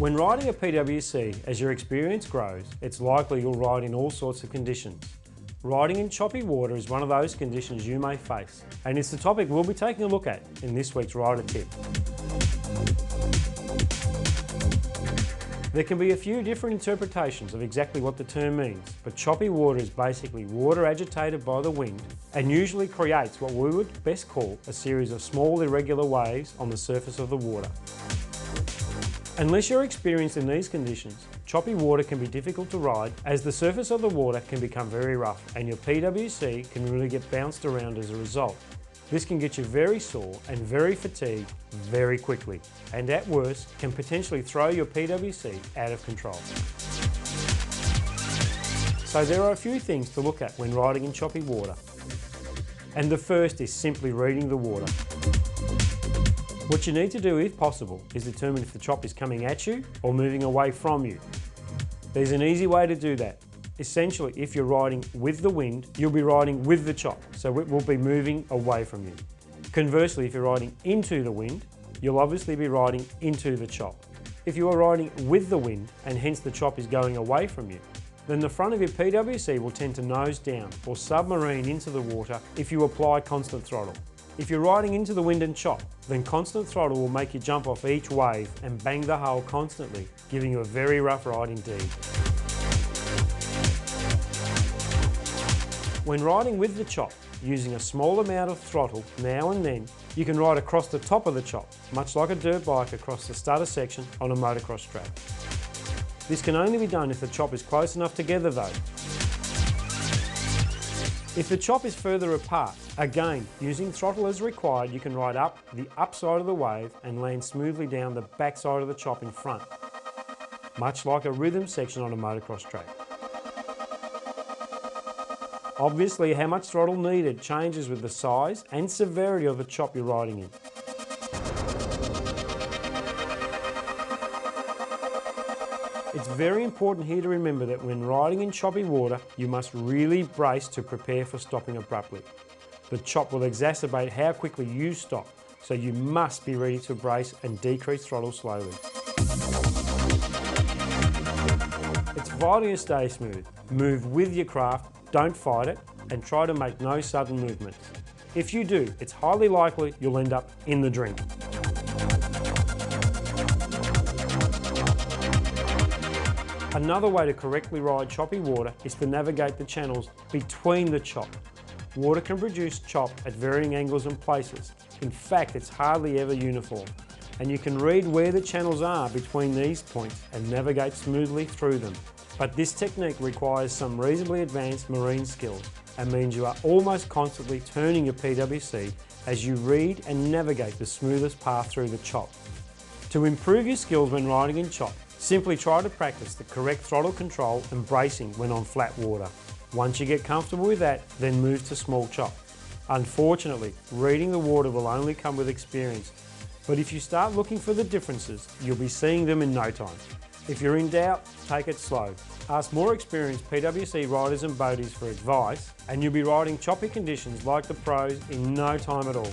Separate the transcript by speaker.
Speaker 1: When riding a PWC, as your experience grows, it's likely you'll ride in all sorts of conditions. Riding in choppy water is one of those conditions you may face, and it's the topic we'll be taking a look at in this week's Rider Tip. There can be a few different interpretations of exactly what the term means, but choppy water is basically water agitated by the wind and usually creates what we would best call a series of small irregular waves on the surface of the water. Unless you're experienced in these conditions, choppy water can be difficult to ride as the surface of the water can become very rough and your PWC can really get bounced around as a result. This can get you very sore and very fatigued very quickly, and at worst can potentially throw your PWC out of control. So there are a few things to look at when riding in choppy water. And the first is simply reading the water. What you need to do, if possible, is determine if the chop is coming at you or moving away from you. There's an easy way to do that. Essentially, if you're riding with the wind, you'll be riding with the chop, so it will be moving away from you. Conversely, if you're riding into the wind, you'll obviously be riding into the chop. If you are riding with the wind, and hence the chop is going away from you, then the front of your PWC will tend to nose down or submarine into the water if you apply constant throttle. If you're riding into the wind and chop, then constant throttle will make you jump off each wave and bang the hull constantly, giving you a very rough ride indeed. When riding with the chop, using a small amount of throttle now and then, you can ride across the top of the chop, much like a dirt bike across the starter section on a motocross track. This can only be done if the chop is close enough together though. If the chop is further apart, again, using throttle as required, you can ride up the upside of the wave and land smoothly down the backside of the chop in front, much like a rhythm section on a motocross track. Obviously, how much throttle needed changes with the size and severity of the chop you're riding in. It's very important here to remember that when riding in choppy water, you must really brace to prepare for stopping abruptly. The chop will exacerbate how quickly you stop, so you must be ready to brace and decrease throttle slowly. It's vital you stay smooth. Move with your craft, don't fight it, and try to make no sudden movements. If you do, it's highly likely you'll end up in the drink. Another way to correctly ride choppy water is to navigate the channels between the chop. Water can produce chop at varying angles and places. In fact, it's hardly ever uniform. And you can read where the channels are between these points and navigate smoothly through them. But this technique requires some reasonably advanced marine skills and means you are almost constantly turning your PWC as you read and navigate the smoothest path through the chop. To improve your skills when riding in chop, simply try to practice the correct throttle control and bracing when on flat water. Once you get comfortable with that, then move to small chop. Unfortunately, reading the water will only come with experience, but if you start looking for the differences, you'll be seeing them in no time. If you're in doubt, take it slow. Ask more experienced PWC riders and boaties for advice, and you'll be riding choppy conditions like the pros in no time at all.